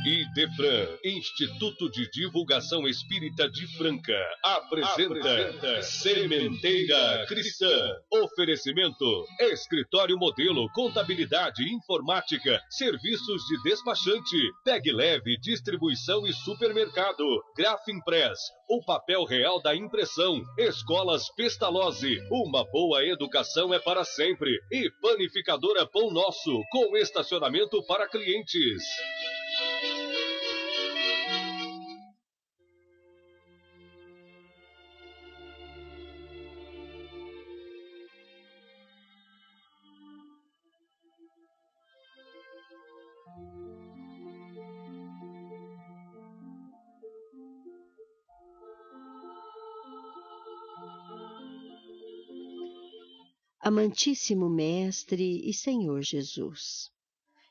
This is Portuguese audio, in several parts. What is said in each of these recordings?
Idefran, Instituto de Divulgação Espírita de Franca, apresenta Sementeira Cristã. Oferecimento: Escritório Modelo, Contabilidade, Informática, Serviços de Despachante, Pegue Leve, Distribuição e Supermercado, Grafimpress, o papel real da impressão, Escolas Pestalozzi, uma boa educação é para sempre, e Panificadora Pão Nosso, com estacionamento para clientes. Amantíssimo Mestre e Senhor Jesus,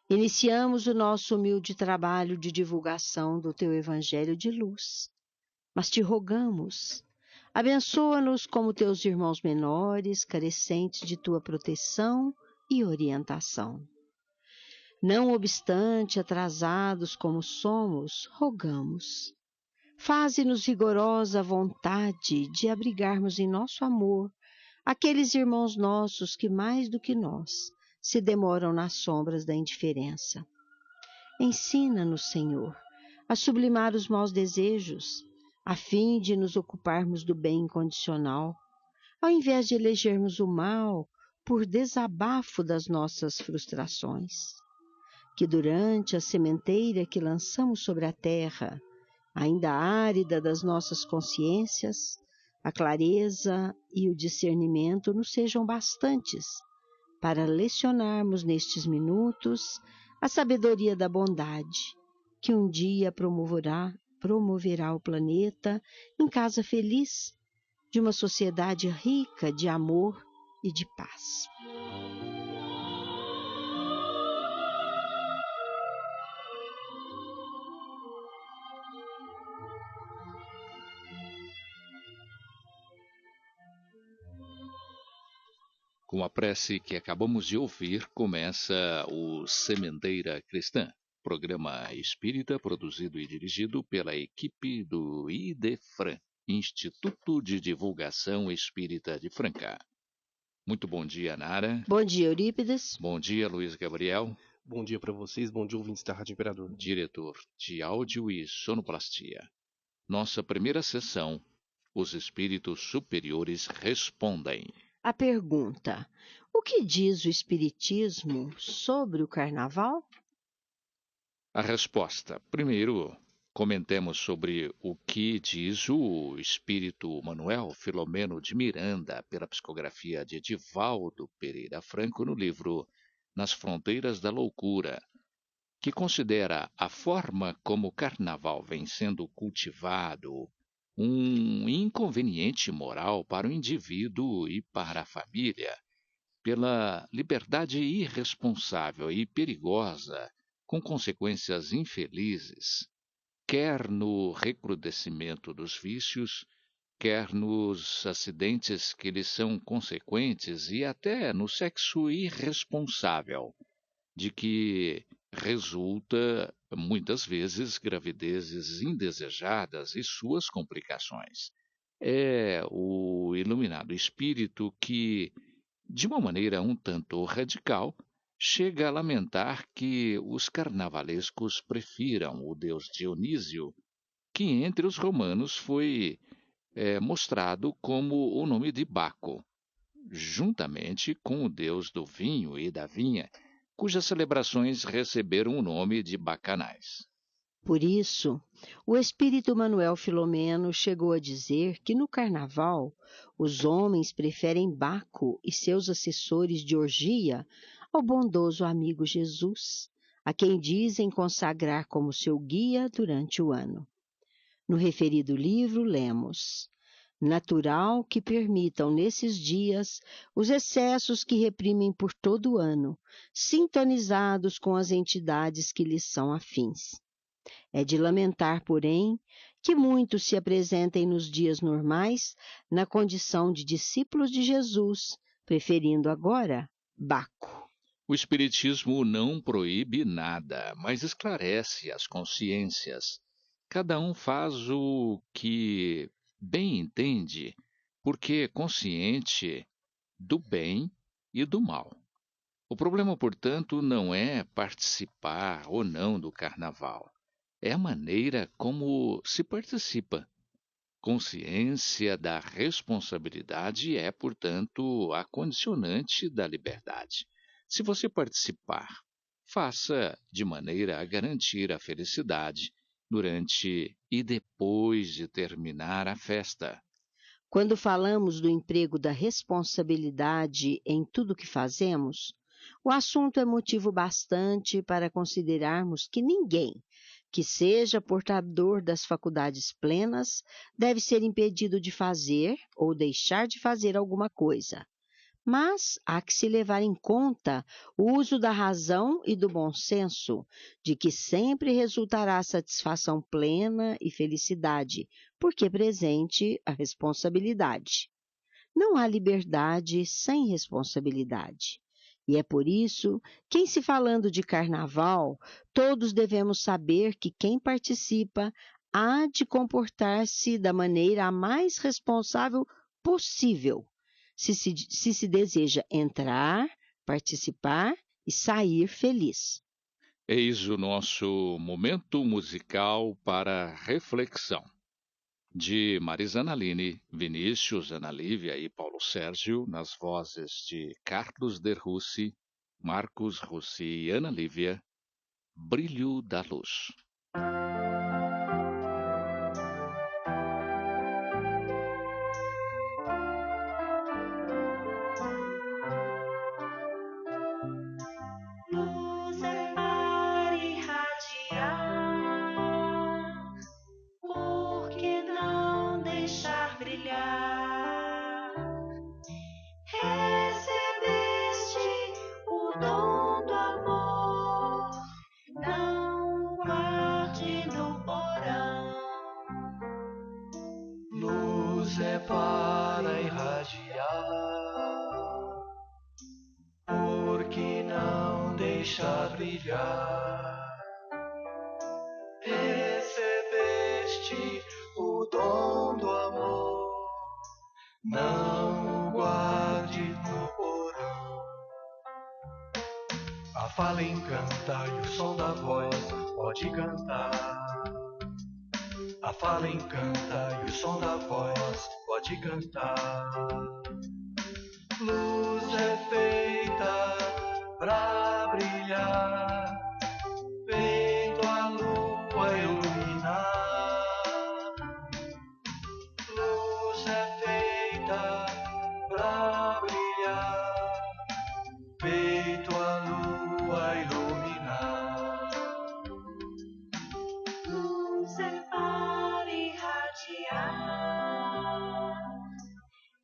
iniciamos o nosso humilde trabalho de divulgação do Teu Evangelho de luz, mas te rogamos, abençoa-nos como Teus irmãos menores, carecentes de Tua proteção e orientação. Não obstante, atrasados como somos, rogamos, faze-nos vigorosa vontade de abrigarmos em nosso amor aqueles irmãos nossos que, mais do que nós, se demoram nas sombras da indiferença. Ensina-nos, Senhor, a sublimar os maus desejos, a fim de nos ocuparmos do bem incondicional, ao invés de elegermos o mal por desabafo das nossas frustrações. Que durante a sementeira que lançamos sobre a terra, ainda árida das nossas consciências, a clareza e o discernimento nos sejam bastantes para lecionarmos nestes minutos a sabedoria da bondade, que um dia promoverá o planeta em casa feliz de uma sociedade rica de amor e de paz. Com a prece que acabamos de ouvir, começa o Sementeira Cristã, programa espírita produzido e dirigido pela equipe do Idefran, Instituto de Divulgação Espírita de Franca. Muito bom dia, Nara. Bom dia, Eurípides. Bom dia, Luiz Gabriel. Bom dia para vocês, bom dia, ouvintes da Rádio Imperador. Diretor de áudio e sonoplastia. Nossa primeira sessão, os espíritos superiores respondem. A pergunta: o que diz o Espiritismo sobre o Carnaval? A resposta: primeiro, comentemos sobre o que diz o espírito Manuel Filomeno de Miranda, pela psicografia de Edivaldo Pereira Franco, no livro Nas Fronteiras da Loucura, que considera a forma como o Carnaval vem sendo cultivado um inconveniente moral para o indivíduo e para a família, pela liberdade irresponsável e perigosa, com consequências infelizes, quer no recrudescimento dos vícios, quer nos acidentes que lhes são consequentes e até no sexo irresponsável, de que resulta, muitas vezes, gravidezes indesejadas e suas complicações. É o iluminado espírito que, de uma maneira um tanto radical, chega a lamentar que os carnavalescos prefiram o deus Dionísio, que entre os romanos foi mostrado como o nome de Baco, juntamente com o deus do vinho e da vinha, cujas celebrações receberam o nome de bacanais. Por isso, o espírito Manuel Filomeno chegou a dizer que no Carnaval os homens preferem Baco e seus assessores de orgia ao bondoso amigo Jesus, a quem dizem consagrar como seu guia durante o ano. No referido livro lemos: natural que permitam nesses dias os excessos que reprimem por todo o ano, sintonizados com as entidades que lhes são afins. É de lamentar, porém, que muitos se apresentem nos dias normais na condição de discípulos de Jesus, preferindo agora Baco. O Espiritismo não proíbe nada, mas esclarece as consciências. Cada um faz o que bem entende, porque é consciente do bem e do mal. O problema, portanto, não é participar ou não do carnaval, é a maneira como se participa. Consciência da responsabilidade é, portanto, a condicionante da liberdade. Se você participar, faça de maneira a garantir a felicidade durante e depois de terminar a festa. Quando falamos do emprego da responsabilidade em tudo que fazemos, o assunto é motivo bastante para considerarmos que ninguém que seja portador das faculdades plenas deve ser impedido de fazer ou deixar de fazer alguma coisa. Mas há que se levar em conta o uso da razão e do bom senso, de que sempre resultará satisfação plena e felicidade, porque presente a responsabilidade. Não há liberdade sem responsabilidade. E é por isso que, em se falando de carnaval, todos devemos saber que quem participa há de comportar-se da maneira a mais responsável possível, se deseja entrar, participar e sair feliz. Eis o nosso momento musical para reflexão. De Marisa Analini, Vinícius, Ana Lívia e Paulo Sérgio, nas vozes de Carlos Derrussi, Marcos Russi e Ana Lívia, Brilho da Luz. Luz é para irradiar, por que não deixar brilhar? Recebeste o dom do amor, não guarde no porão. Luz é para irradiar, por que não deixar brilhar? Recebeste o dom do amor, não o guarde no porão. A fala encanta e o som da voz pode cantar. A fala encanta e o som da voz pode cantar. Luz é feita pra brilhar, feito a lua iluminar. Luz é feita pra brilhar, feito a lua iluminar. Luz é para irradiar,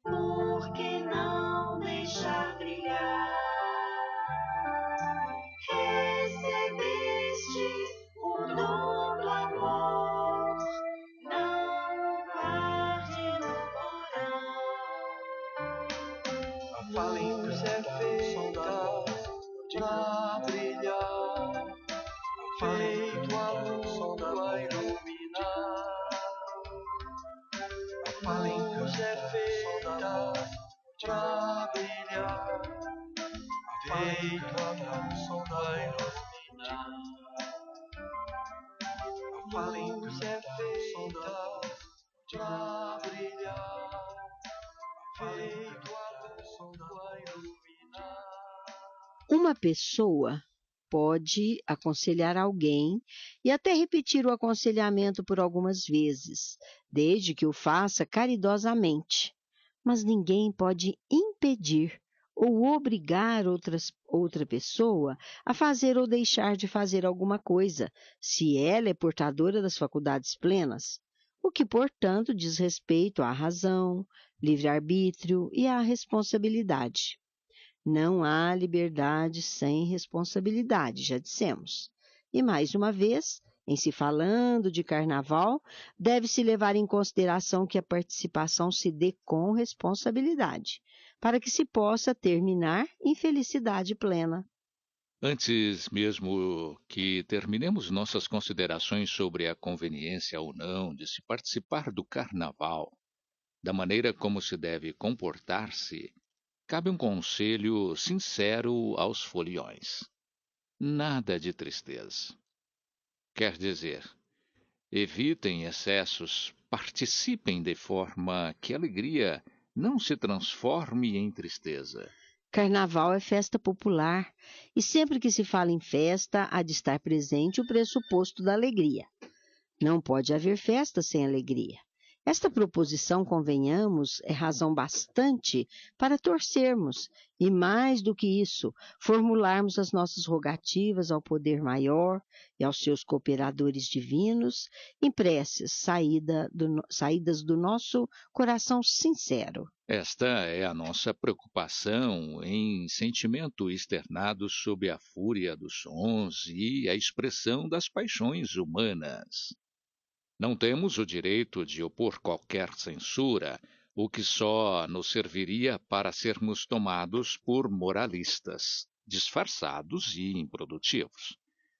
por que não deixar brilhar? Recebeste o dom do amor, não guarde no porão. A fala encanta, o som da voz pra brilhar, feito a lua iluminar. A fala encanta, o som da voz pra brilhar, feito a lua iluminar. A fala encanta, o som da voz pra brilhar, feito a lua iluminar. Uma pessoa pode aconselhar alguém e até repetir o aconselhamento por algumas vezes, desde que o faça caridosamente. Mas ninguém pode impedir ou obrigar outra pessoa a fazer ou deixar de fazer alguma coisa, se ela é portadora das faculdades plenas, o que, portanto, diz respeito à razão, livre-arbítrio e à responsabilidade. Não há liberdade sem responsabilidade, já dissemos. E, mais uma vez, em se falando de carnaval, deve-se levar em consideração que a participação se dê com responsabilidade, para que se possa terminar em felicidade plena. Antes mesmo que terminemos nossas considerações sobre a conveniência ou não de se participar do carnaval, da maneira como se deve comportar-se, cabe um conselho sincero aos foliões. Nada de tristeza. Quer dizer, evitem excessos, participem de forma que a alegria não se transforme em tristeza. Carnaval é festa popular e sempre que se fala em festa, há de estar presente o pressuposto da alegria. Não pode haver festa sem alegria. Esta proposição, convenhamos, é razão bastante para torcermos e, mais do que isso, formularmos as nossas rogativas ao poder maior e aos seus cooperadores divinos em preces saídas do nosso coração sincero. Esta é a nossa preocupação em sentimento externado sob a fúria dos sons e a expressão das paixões humanas. Não temos o direito de opor qualquer censura, o que só nos serviria para sermos tomados por moralistas, disfarçados e improdutivos.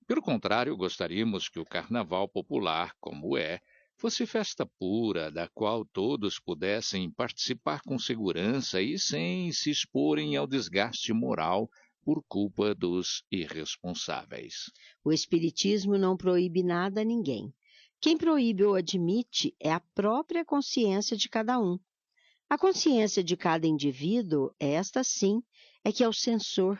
Pelo contrário, gostaríamos que o carnaval popular, como é, fosse festa pura, da qual todos pudessem participar com segurança e sem se exporem ao desgaste moral por culpa dos irresponsáveis. O Espiritismo não proíbe nada a ninguém. Quem proíbe ou admite é a própria consciência de cada um. A consciência de cada indivíduo, esta sim, é que é o censor,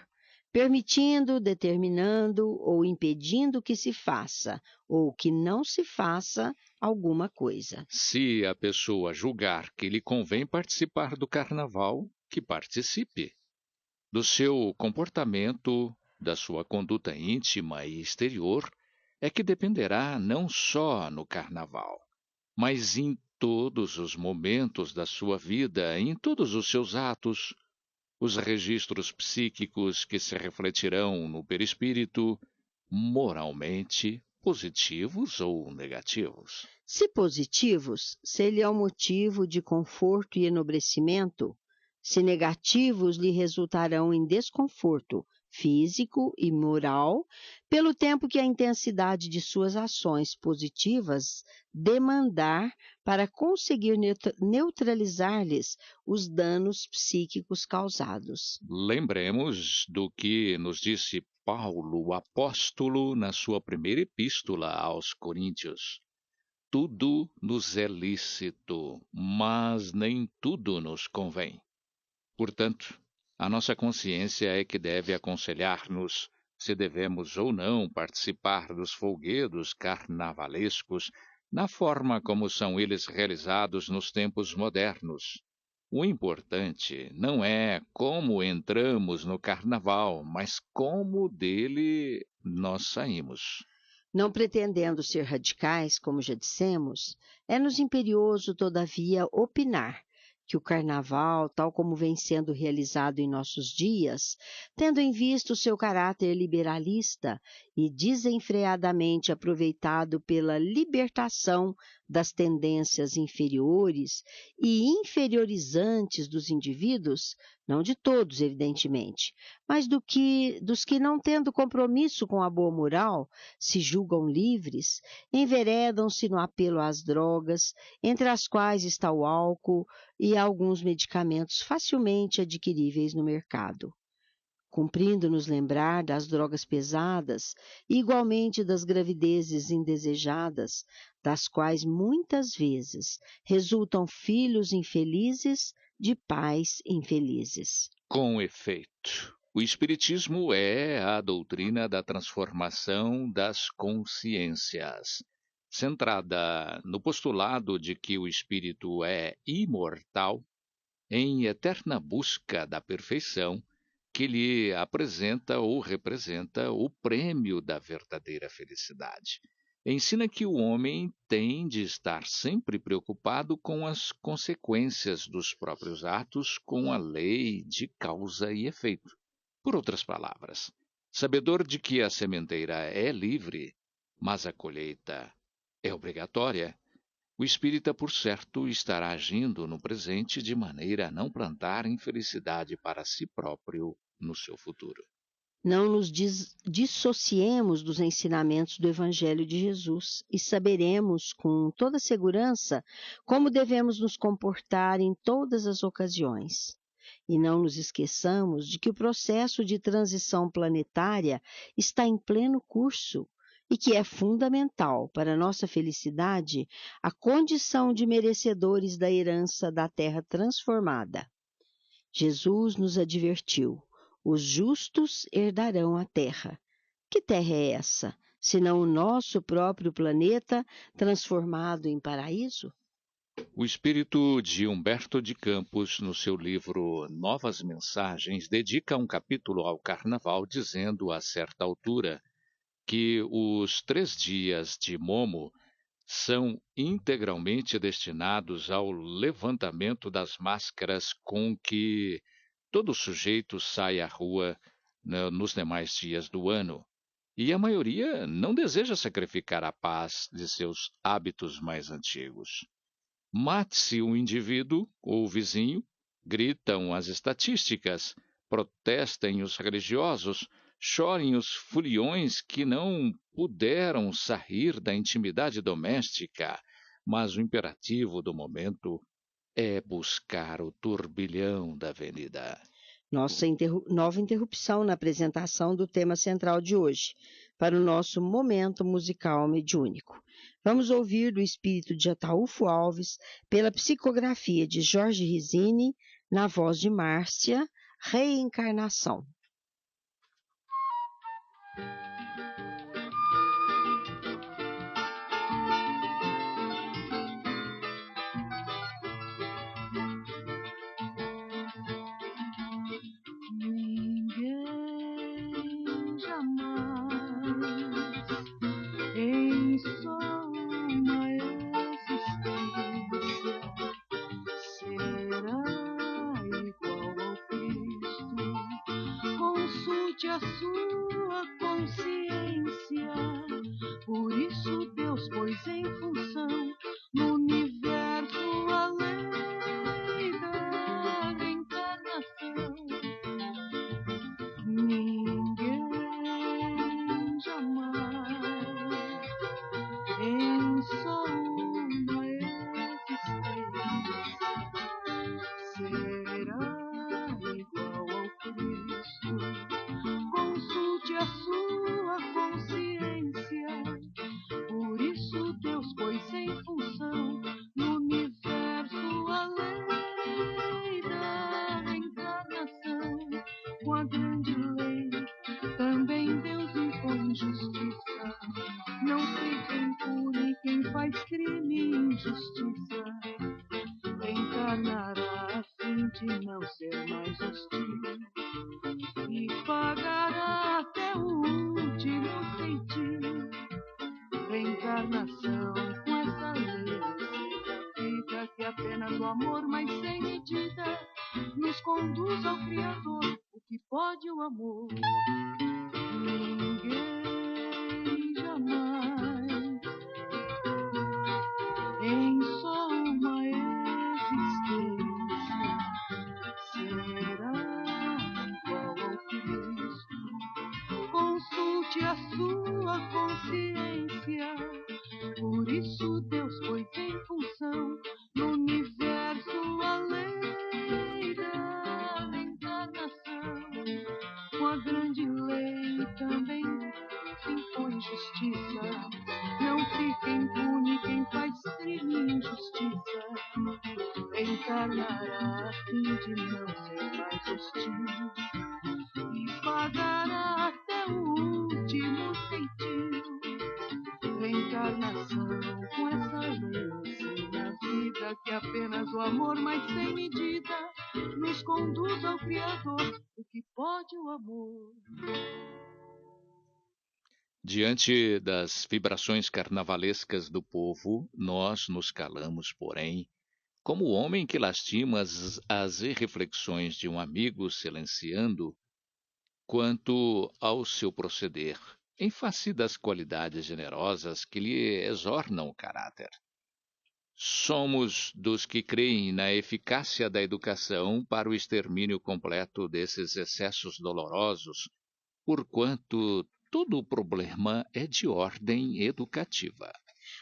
permitindo, determinando ou impedindo que se faça ou que não se faça alguma coisa. Se a pessoa julgar que lhe convém participar do carnaval, que participe. Do seu comportamento, da sua conduta íntima e exterior, é que dependerá não só no carnaval, mas em todos os momentos da sua vida, em todos os seus atos, os registros psíquicos que se refletirão no perispírito, moralmente positivos ou negativos. Se positivos, ser-lhe é um motivo de conforto e enobrecimento. Se negativos, lhe resultarão em desconforto físico e moral, pelo tempo que a intensidade de suas ações positivas demandar para conseguir neutralizar-lhes os danos psíquicos causados. Lembremos do que nos disse Paulo, o apóstolo, na sua primeira epístola aos Coríntios. Tudo nos é lícito, mas nem tudo nos convém. Portanto, a nossa consciência é que deve aconselhar-nos se devemos ou não participar dos folguedos carnavalescos na forma como são eles realizados nos tempos modernos. O importante não é como entramos no carnaval, mas como dele nós saímos. Não pretendendo ser radicais, como já dissemos, é-nos imperioso, todavia, opinar que o carnaval, tal como vem sendo realizado em nossos dias, tendo em vista o seu caráter liberalista e desenfreadamente aproveitado pela libertação das tendências inferiores e inferiorizantes dos indivíduos, não de todos, evidentemente, mas dos que, não tendo compromisso com a boa moral, se julgam livres, enveredam-se no apelo às drogas, entre as quais está o álcool e alguns medicamentos facilmente adquiríveis no mercado. Cumprindo nos lembrar das drogas pesadas e igualmente das gravidezes indesejadas, das quais muitas vezes resultam filhos infelizes de pais infelizes. Com efeito, o Espiritismo é a doutrina da transformação das consciências, centrada no postulado de que o espírito é imortal, em eterna busca da perfeição, que lhe apresenta ou representa o prêmio da verdadeira felicidade. Ensina que o homem tem de estar sempre preocupado com as consequências dos próprios atos, com a lei de causa e efeito. Por outras palavras, sabedor de que a sementeira é livre, mas a colheita é obrigatória, o espírita, por certo, estará agindo no presente de maneira a não plantar infelicidade para si próprio no seu futuro. Não nos dissociemos dos ensinamentos do Evangelho de Jesus e saberemos com toda segurança como devemos nos comportar em todas as ocasiões. E não nos esqueçamos de que o processo de transição planetária está em pleno curso e que é fundamental para a nossa felicidade a condição de merecedores da herança da Terra transformada. Jesus nos advertiu: os justos herdarão a terra. Que terra é essa, senão o nosso próprio planeta transformado em paraíso? O espírito de Humberto de Campos, no seu livro Novas Mensagens, dedica um capítulo ao carnaval, dizendo a certa altura que os 3 dias de Momo são integralmente destinados ao levantamento das máscaras com que todo sujeito sai à rua nos demais dias do ano. E a maioria não deseja sacrificar a paz de seus hábitos mais antigos. Mate-se o indivíduo ou o vizinho, gritam as estatísticas, protestem os religiosos, chorem os foliões que não puderam sair da intimidade doméstica, mas o imperativo do momento é buscar o turbilhão da avenida. Nossa nova interrupção na apresentação do tema central de hoje, para o nosso momento musical mediúnico. Vamos ouvir do espírito de Ataúfo Alves, pela psicografia de Jorge Risini, na voz de Márcia, Reencarnação. Ninguém jamais em só uma existência será igual ao Cristo. Consulte a sua consciência. Por isso Deus pôs em função no universo a lei da reencarnação. Ninguém jamais em só uma existência será igual ao Cristo. Consulte a sua consciência. Por isso Deus pôs em função no universo a lei da reencarnação. Com a grande lei também Deus impõe justiça. Não fica impune quem faz crime e injustiça. Reencarnará a fim de não ser mais hostil e pagará até o último centil. Reencarnação com essa lei significa que apenas o amor, mas sem medida, nos conduz ao Criador. O que pode o amor? Ninguém jamais em só uma existência será igual ao Cristo. Consulte a sua consciência. Por isso Deus pôs em função no universo a lei da reencarnação. Com a grande lei também se impõe justiça. Não fica impune quem faz crime e injustiça. Reencarnará a fim de não ser mais hostil e pagará até o último centil. Reencarnação com essa lei ensina a vida que apenas o amor, mas sem medida, nos conduz ao Criador. O que pode o amor? Diante das vibrações carnavalescas do povo, nós nos calamos, porém, como o homem que lastima as irreflexões de um amigo, silenciando quanto ao seu proceder, em face das qualidades generosas que lhe exornam o caráter. Somos dos que creem na eficácia da educação para o extermínio completo desses excessos dolorosos, porquanto todo o problema é de ordem educativa.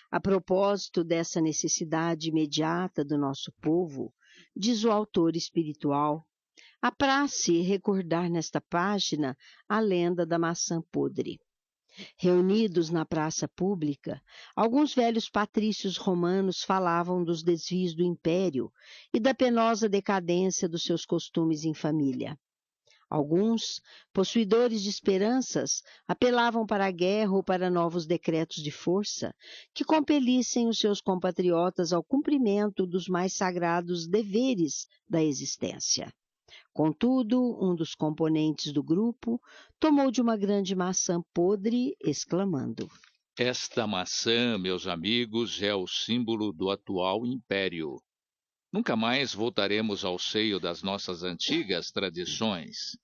A propósito dessa necessidade imediata do nosso povo, diz o autor espiritual, apraz-se recordar nesta página a lenda da maçã podre. Reunidos na praça pública, alguns velhos patrícios romanos falavam dos desvios do império e da penosa decadência dos seus costumes em família. Alguns, possuidores de esperanças, apelavam para a guerra ou para novos decretos de força que compelissem os seus compatriotas ao cumprimento dos mais sagrados deveres da existência. Contudo, um dos componentes do grupo tomou de uma grande maçã podre, exclamando: Esta maçã, meus amigos, é o símbolo do atual império. Nunca mais voltaremos ao seio das nossas antigas tradições.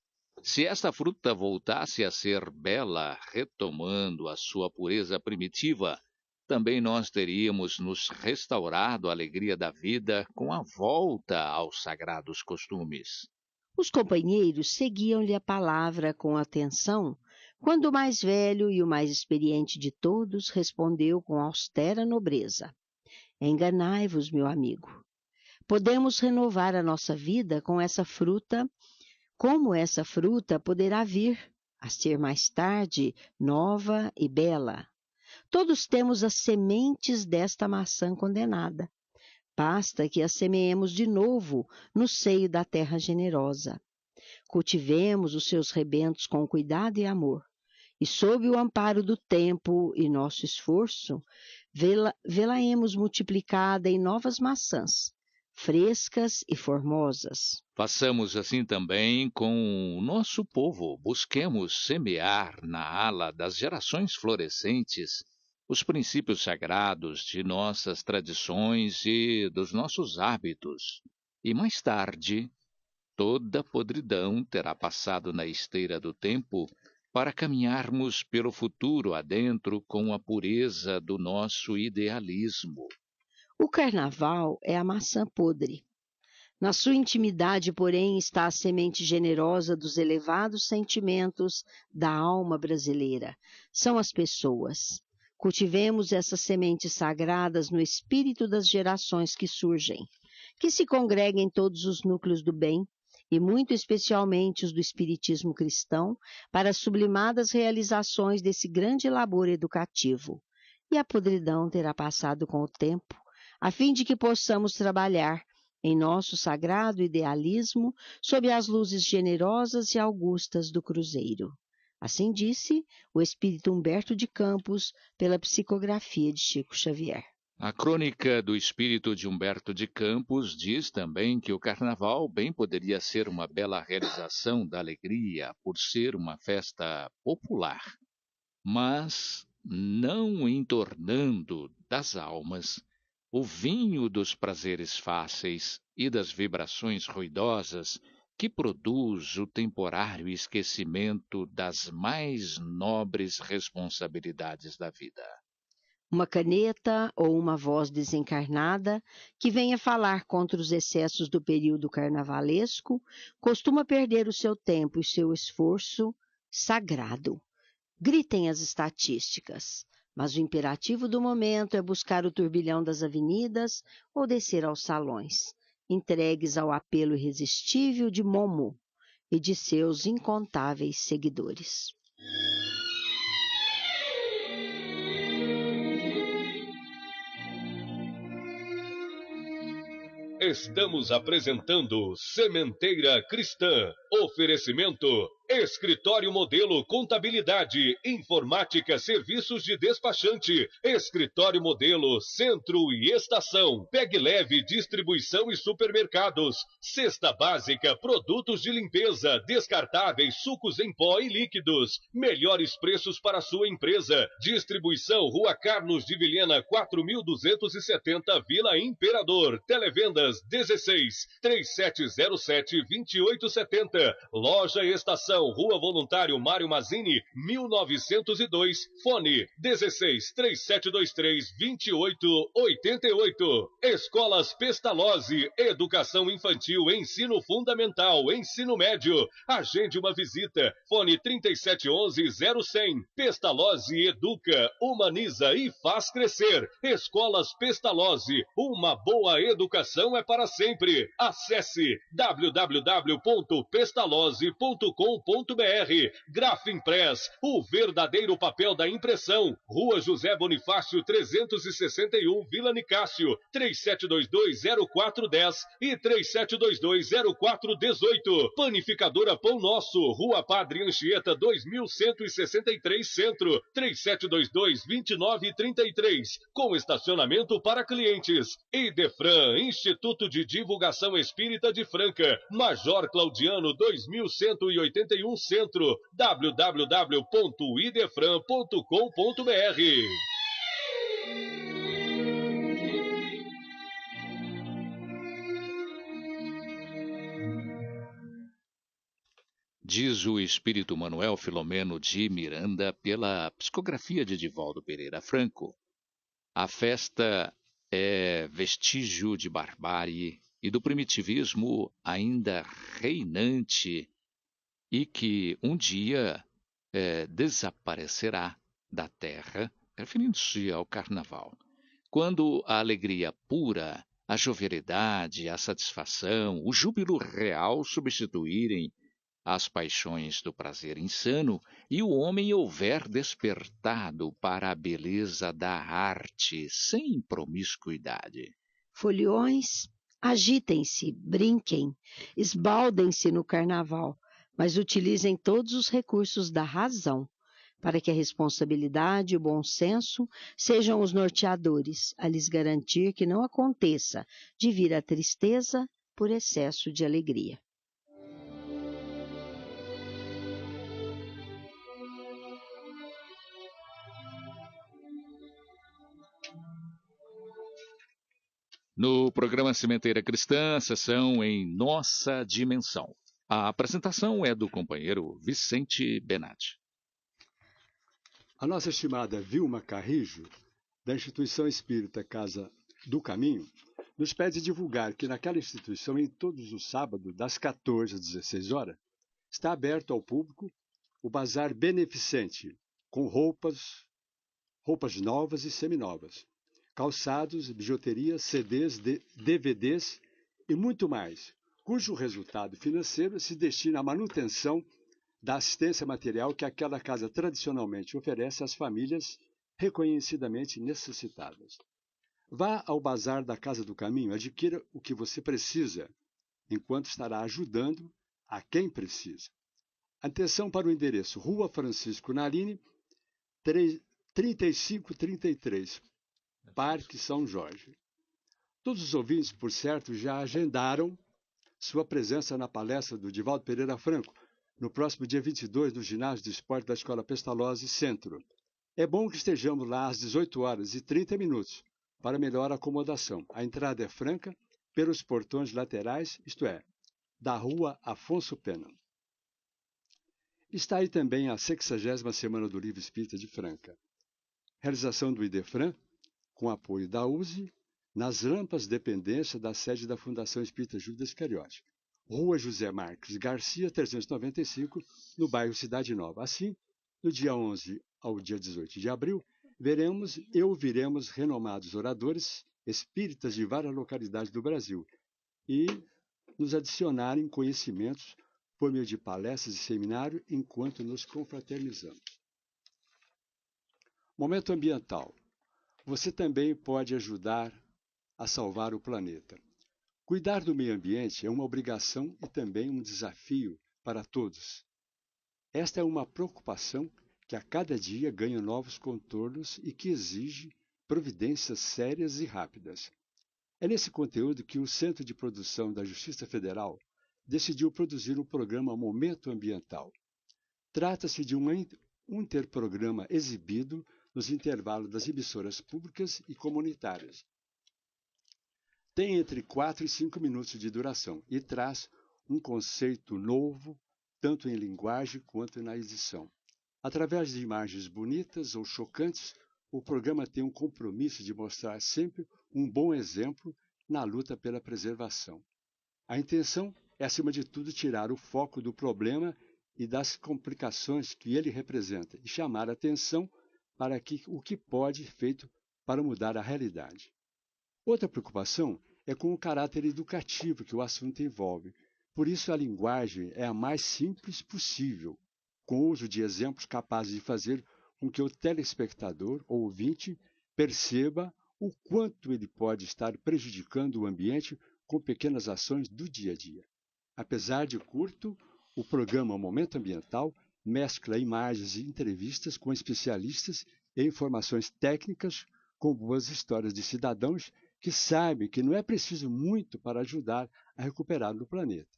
Se esta fruta voltasse a ser bela, retomando a sua pureza primitiva, também nós teríamos nos restaurado a alegria da vida com a volta aos sagrados costumes. Os companheiros seguiam-lhe a palavra com atenção, quando o mais velho e o mais experiente de todos respondeu com austera nobreza: Enganai-vos, meu amigo. Podemos renovar a nossa vida com essa fruta, como essa fruta poderá vir a ser mais tarde nova e bela. Todos temos as sementes desta maçã condenada. Basta que as semeemos de novo no seio da terra generosa. Cultivemos os seus rebentos com cuidado e amor, e sob o amparo do tempo e nosso esforço, vê-la-emos multiplicada em novas maçãs, frescas e formosas. Façamos assim também com o nosso povo. Busquemos semear na ala das gerações florescentes os princípios sagrados de nossas tradições e dos nossos hábitos. E mais tarde, toda podridão terá passado na esteira do tempo para caminharmos pelo futuro adentro com a pureza do nosso idealismo. O carnaval é a maçã podre. Na sua intimidade, porém, está a semente generosa dos elevados sentimentos da alma brasileira. São as pessoas. Cultivemos essas sementes sagradas no espírito das gerações que surgem, que se congreguem todos os núcleos do bem, e muito especialmente os do espiritismo cristão, para as sublimadas realizações desse grande labor educativo. E a podridão terá passado com o tempo, a fim de que possamos trabalhar em nosso sagrado idealismo sob as luzes generosas e augustas do cruzeiro. Assim disse o espírito Humberto de Campos pela psicografia de Chico Xavier. A crônica do espírito de Humberto de Campos diz também que o carnaval bem poderia ser uma bela realização da alegria por ser uma festa popular, mas não entornando das almas o vinho dos prazeres fáceis e das vibrações ruidosas que produz o temporário esquecimento das mais nobres responsabilidades da vida. Uma caneta ou uma voz desencarnada que venha falar contra os excessos do período carnavalesco costuma perder o seu tempo e seu esforço sagrado. Gritem as estatísticas, mas o imperativo do momento é buscar o turbilhão das avenidas ou descer aos salões, entregues ao apelo irresistível de Momo e de seus incontáveis seguidores. Estamos apresentando Sementeira Cristã. Oferecimento: Escritório Modelo Contabilidade, Informática, Serviços de Despachante, Escritório Modelo Centro e Estação, Pegue Leve Distribuição e Supermercados, Cesta Básica, Produtos de Limpeza, Descartáveis, Sucos em Pó e Líquidos, melhores preços para sua empresa, Distribuição Rua Carlos de Vilhena 4270, Vila Imperador, Televendas 16 3707 2870, Loja Estação, Direção, Rua Voluntário Mário Mazzini, 1902, fone 16-3723-2888. Escolas Pestalozzi, Educação Infantil, Ensino Fundamental, Ensino Médio. Agende uma visita, fone 3711-0100. Pestalozzi educa, humaniza e faz crescer. Escolas Pestalozzi, uma boa educação é para sempre. Acesse www.pestalozzi.com.br. Grafimpress, o verdadeiro papel da impressão. Rua José Bonifácio 361, Vila Nicásio, 3722-0410 e 3722-0418. Panificadora Pão Nosso, Rua Padre Anchieta 2163 Centro, 3722-2933, com estacionamento para clientes. Idefran, Instituto de Divulgação Espírita de Franca, Major Claudiano 2181 Centro, www.idefran.com.br. Diz o espírito Manuel Filomeno de Miranda pela psicografia de Divaldo Pereira Franco. A festa é vestígio de barbárie e do primitivismo ainda reinante e que um dia desaparecerá da terra, referindo-se ao carnaval, quando a alegria pura, a jovialidade, a satisfação, o júbilo real substituírem as paixões do prazer insano e o homem houver despertado para a beleza da arte sem promiscuidade. Foliões, agitem-se, brinquem, esbaldem-se no carnaval, mas utilizem todos os recursos da razão, para que a responsabilidade e o bom senso sejam os norteadores, a lhes garantir que não aconteça de vir a tristeza por excesso de alegria. No programa Sementeira Cristã, sessão em Nossa Dimensão. A apresentação é do companheiro Vicente Benatti. A nossa estimada Vilma Carrijo, da Instituição Espírita Casa do Caminho, nos pede divulgar que naquela instituição, em todos os sábados, das 14 às 16 horas, está aberto ao público o bazar beneficente, com roupas novas e seminovas, calçados, bijuteria, CDs, DVDs e muito mais, cujo resultado financeiro se destina à manutenção da assistência material que aquela casa tradicionalmente oferece às famílias reconhecidamente necessitadas. Vá ao bazar da Casa do Caminho, adquira o que você precisa, enquanto estará ajudando a quem precisa. Atenção para o endereço: Rua Francisco Narini, 3533, Parque São Jorge. Todos os ouvintes, por certo, já agendaram sua presença na palestra do Divaldo Pereira Franco, no próximo dia 22, no ginásio de esporte da Escola Pestalozzi Centro. É bom que estejamos lá às 18h30, para melhor acomodação. A entrada é franca, pelos portões laterais, isto é, da Rua Afonso Pena. Está aí também a 60ª Semana do Livro Espírita de Franca. Realização do Idefran, com apoio da USE, nas rampas dependência da sede da Fundação Espírita Judas Iscariote, Rua José Marques Garcia, 395, no bairro Cidade Nova. Assim, no dia 11 ao dia 18 de abril, veremos e ouviremos renomados oradores espíritas de várias localidades do Brasil e nos adicionarem conhecimentos por meio de palestras e seminário enquanto nos confraternizamos. Momento ambiental. Você também pode ajudar a salvar o planeta. Cuidar do meio ambiente é uma obrigação e também um desafio para todos. Esta é uma preocupação que a cada dia ganha novos contornos e que exige providências sérias e rápidas. É nesse conteúdo que o Centro de Produção da Justiça Federal decidiu produzir o programa Momento Ambiental. Trata-se de um interprograma exibido nos intervalos das emissoras públicas e comunitárias. Tem entre 4 e 5 minutos de duração e traz um conceito novo tanto em linguagem quanto na edição. Através de imagens bonitas ou chocantes, o programa tem um compromisso de mostrar sempre um bom exemplo na luta pela preservação. A intenção é, acima de tudo, tirar o foco do problema e das complicações que ele representa e chamar a atenção para o que pode ser feito para mudar a realidade. Outra preocupação é com o caráter educativo que o assunto envolve. Por isso, a linguagem é a mais simples possível, com o uso de exemplos capazes de fazer com que o telespectador ou ouvinte perceba o quanto ele pode estar prejudicando o ambiente com pequenas ações do dia a dia. Apesar de curto, o programa Momento Ambiental mescla imagens e entrevistas com especialistas e informações técnicas com boas histórias de cidadãos que sabem que não é preciso muito para ajudar a recuperar o planeta.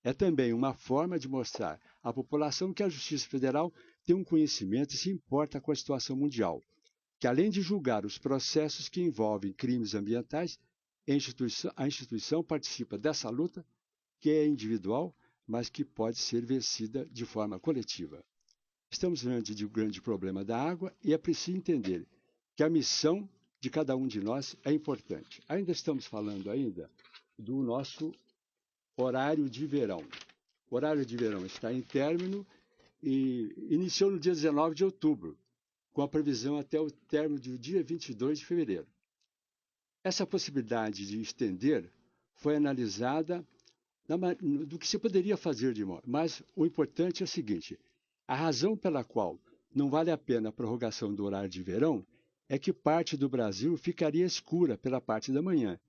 É também uma forma de mostrar à população que a Justiça Federal tem um conhecimento e se importa com a situação mundial, que além de julgar os processos que envolvem crimes ambientais, a instituição participa dessa luta, que é individual, mas que pode ser vencida de forma coletiva. Estamos diante de um grande problema da água e é preciso entender que a missão de cada um de nós é importante. Ainda estamos falando do nosso horário de verão. O horário de verão está em término e iniciou no dia 19 de outubro, com a previsão até o término do dia 22 de fevereiro. Essa possibilidade de estender foi analisada do que se poderia fazer de modo, mas o importante é o seguinte: a razão pela qual não vale a pena a prorrogação do horário de verão é que parte do Brasil ficaria escura pela parte da manhã,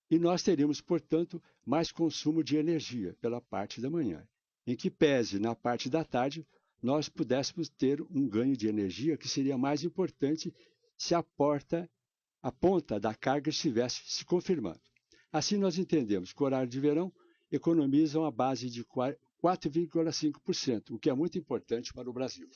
e nós teríamos, portanto, mais consumo de energia pela parte da manhã, em que pese na parte da tarde nós pudéssemos ter um ganho de energia que seria mais importante se a ponta da carga estivesse se confirmando. Assim, nós entendemos que o horário de verão economiza uma base de 4,5%, o que é muito importante para o Brasil.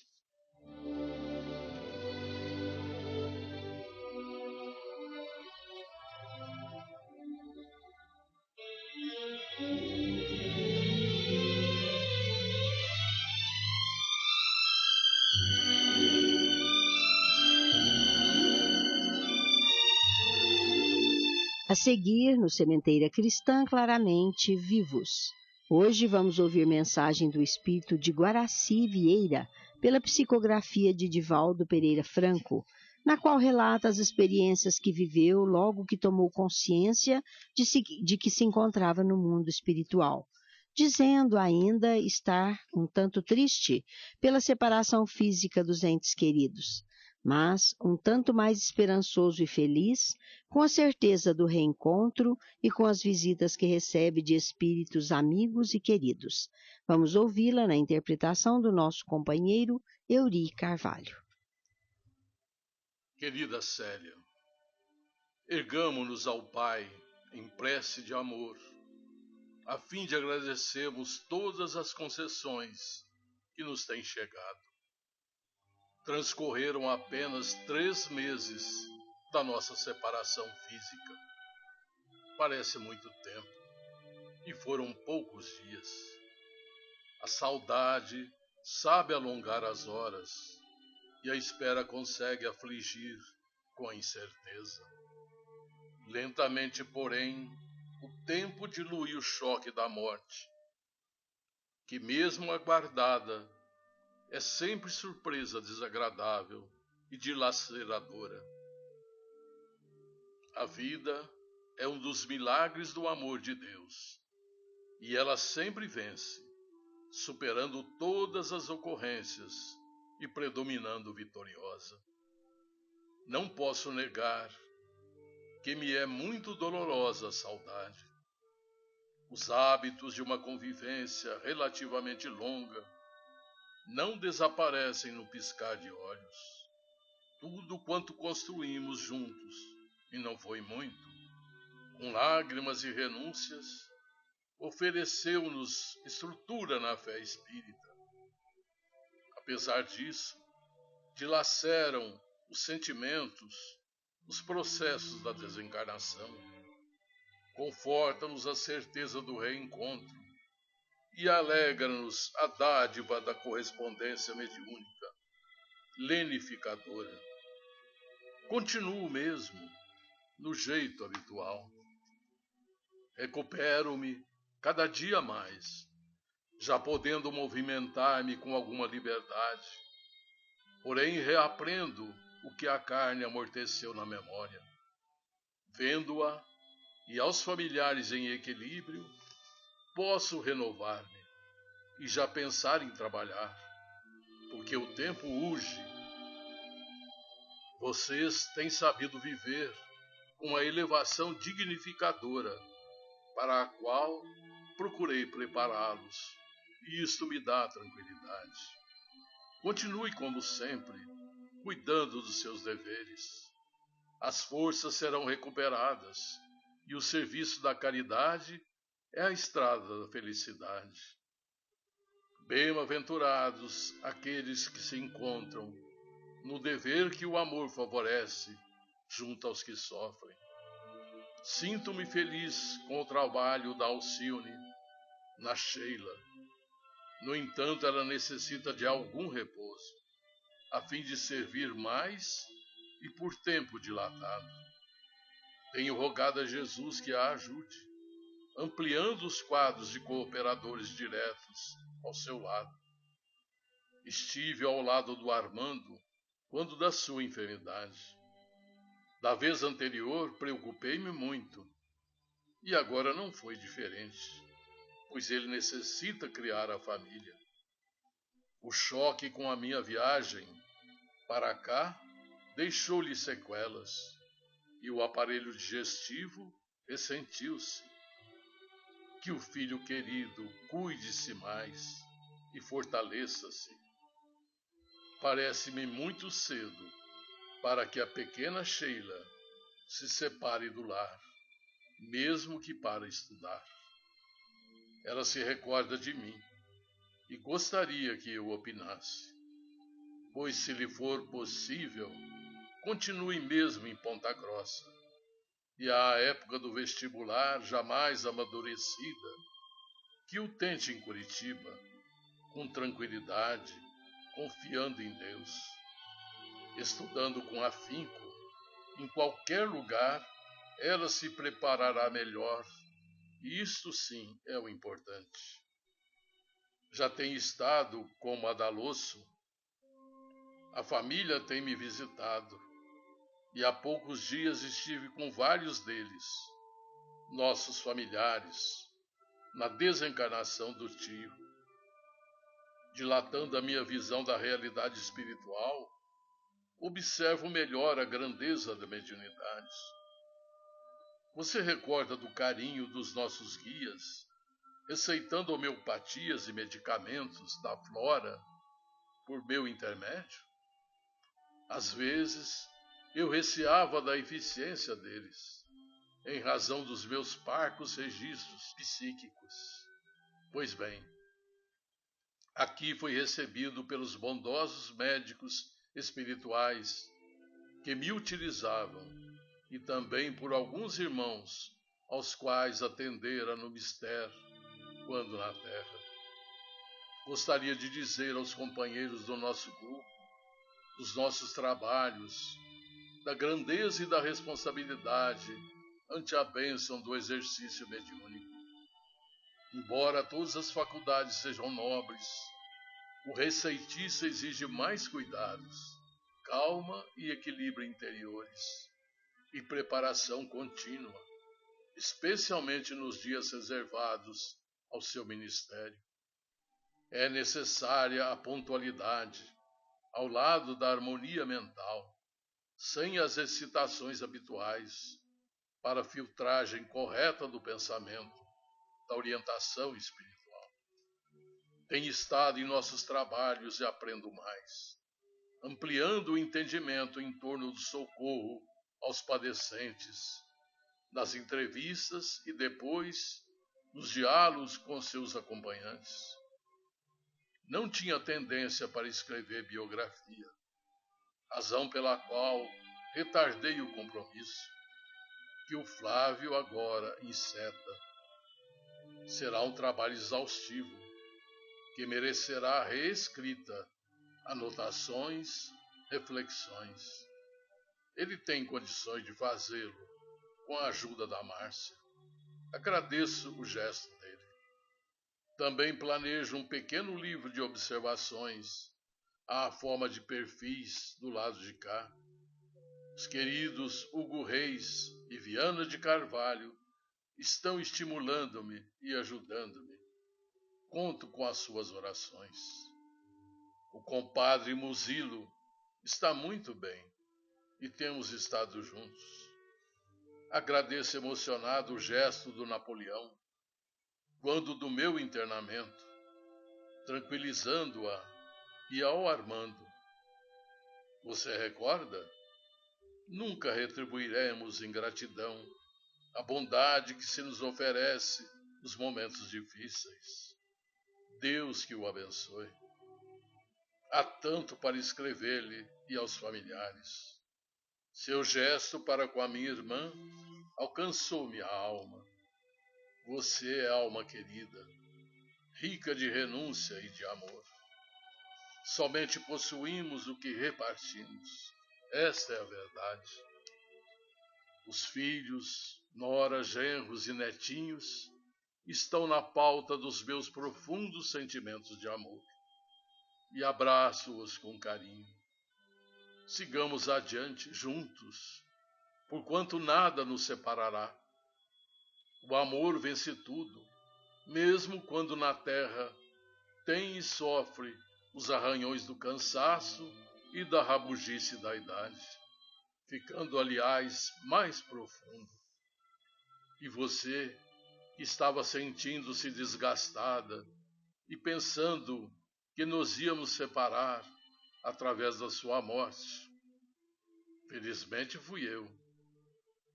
A seguir, no Sementeira Cristã, claramente vivos. Hoje vamos ouvir mensagem do espírito de Guaraci Vieira, pela psicografia de Divaldo Pereira Franco, na qual relata as experiências que viveu logo que tomou consciência de que se encontrava no mundo espiritual, dizendo ainda estar um tanto triste pela separação física dos entes queridos, mas um tanto mais esperançoso e feliz com a certeza do reencontro e com as visitas que recebe de espíritos amigos e queridos. Vamos ouvi-la na interpretação do nosso companheiro Euri Carvalho. Querida Célia, ergamo-nos ao Pai em prece de amor, a fim de agradecermos todas as concessões que nos têm chegado. Transcorreram apenas 3 meses da nossa separação física. Parece muito tempo, e foram poucos dias. A saudade sabe alongar as horas, e a espera consegue afligir com a incerteza. Lentamente, porém, o tempo dilui o choque da morte, que mesmo aguardada, é sempre surpresa desagradável e dilaceradora. A vida é um dos milagres do amor de Deus, e ela sempre vence, superando todas as ocorrências e predominando vitoriosa. Não posso negar que me é muito dolorosa a saudade. Os hábitos de uma convivência relativamente longa não desaparecem no piscar de olhos. Tudo quanto construímos juntos, e não foi muito, com lágrimas e renúncias, ofereceu-nos estrutura na fé espírita. Apesar disso, dilaceram os sentimentos, os processos da desencarnação. Conforta-nos a certeza do reencontro, e alegra-nos a dádiva da correspondência mediúnica, lenificadora. Continuo mesmo no jeito habitual. Recupero-me cada dia mais, já podendo movimentar-me com alguma liberdade. Porém, reaprendo o que a carne amorteceu na memória. Vendo-a e aos familiares em equilíbrio, posso renovar-me e já pensar em trabalhar, porque o tempo urge. Vocês têm sabido viver uma elevação dignificadora, para a qual procurei prepará-los, e isto me dá tranquilidade. Continue como sempre, cuidando dos seus deveres. As forças serão recuperadas, e o serviço da caridade é a estrada da felicidade. Bem-aventurados aqueles que se encontram no dever que o amor favorece junto aos que sofrem. Sinto-me feliz com o trabalho da Alcione na Sheila. No entanto, ela necessita de algum repouso, a fim de servir mais e por tempo dilatado. Tenho rogado a Jesus que a ajude, ampliando os quadros de cooperadores diretos ao seu lado. Estive ao lado do Armando quando da sua enfermidade. Da vez anterior, preocupei-me muito, e agora não foi diferente, pois ele necessita criar a família. O choque com a minha viagem para cá deixou-lhe sequelas, e o aparelho digestivo ressentiu-se. Que o filho querido cuide-se mais e fortaleça-se. Parece-me muito cedo para que a pequena Sheila se separe do lar, mesmo que para estudar. Ela se recorda de mim e gostaria que eu opinasse, pois se lhe for possível, continue mesmo em Ponta Grossa, e à época do vestibular jamais amadurecida, que o tente em Curitiba, com tranquilidade, confiando em Deus, estudando com afinco. Em qualquer lugar, ela se preparará melhor, e isto sim é o importante. Já tem estado com Madalosso, a família tem me visitado, e há poucos dias estive com vários deles, nossos familiares, na desencarnação do tio. Dilatando a minha visão da realidade espiritual, observo melhor a grandeza da mediunidade. Você recorda do carinho dos nossos guias, receitando homeopatias e medicamentos da flora por meu intermédio? Às vezes, eu receava da eficiência deles, em razão dos meus parcos registros psíquicos. Pois bem, aqui fui recebido pelos bondosos médicos espirituais que me utilizavam e também por alguns irmãos aos quais atendera no mistério quando na terra. Gostaria de dizer aos companheiros do nosso grupo, dos nossos trabalhos, da grandeza e da responsabilidade ante a bênção do exercício mediúnico. Embora todas as faculdades sejam nobres, o receitista exige mais cuidados, calma e equilíbrio interiores, e preparação contínua, especialmente nos dias reservados ao seu ministério. É necessária a pontualidade, ao lado da harmonia mental, sem as excitações habituais, para a filtragem correta do pensamento, da orientação espiritual. Tenho estado em nossos trabalhos e aprendo mais, ampliando o entendimento em torno do socorro aos padecentes, nas entrevistas e depois nos diálogos com seus acompanhantes. Não tinha tendência para escrever biografia, razão pela qual retardei o compromisso, que o Flávio agora enceta. Será um trabalho exaustivo, que merecerá reescrita, anotações, reflexões. Ele tem condições de fazê-lo com a ajuda da Márcia. Agradeço o gesto dele. Também planejo um pequeno livro de observações à forma de perfis do lado de cá. Os queridos Hugo Reis e Viana de Carvalho estão estimulando-me e ajudando-me. Conto com as suas orações. O compadre Muzilo está muito bem e temos estado juntos. Agradeço emocionado o gesto do Napoleão, quando do meu internamento, tranquilizando-a e ao Armando. Você recorda? Nunca retribuiremos em gratidão a bondade que se nos oferece nos momentos difíceis. Deus que o abençoe. Há tanto para escrever-lhe e aos familiares. Seu gesto para com a minha irmã alcançou-me a alma. Você é alma querida, rica de renúncia e de amor. Somente possuímos o que repartimos. Esta é a verdade. Os filhos, noras, genros e netinhos estão na pauta dos meus profundos sentimentos de amor. E abraço-os com carinho. Sigamos adiante juntos, porquanto nada nos separará. O amor vence tudo, mesmo quando na terra tem e sofre os arranhões do cansaço e da rabugice da idade, ficando, aliás, mais profundo. E você, que estava sentindo-se desgastada e pensando que nos íamos separar através da sua morte, felizmente fui eu,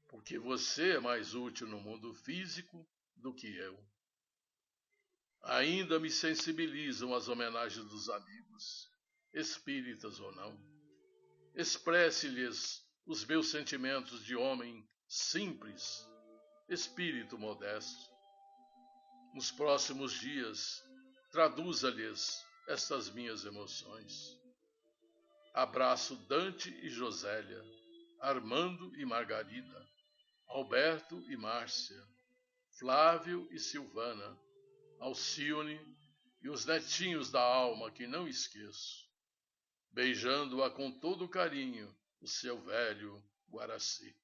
porque você é mais útil no mundo físico do que eu. Ainda me sensibilizam as homenagens dos amigos, espíritas ou não. Expresse-lhes os meus sentimentos de homem simples, espírito modesto. Nos próximos dias, traduza-lhes estas minhas emoções. Abraço Dante e Josélia, Armando e Margarida, Alberto e Márcia, Flávio e Silvana, Alcione e os netinhos da alma que não esqueço, beijando-a com todo carinho, o seu velho Guaraci.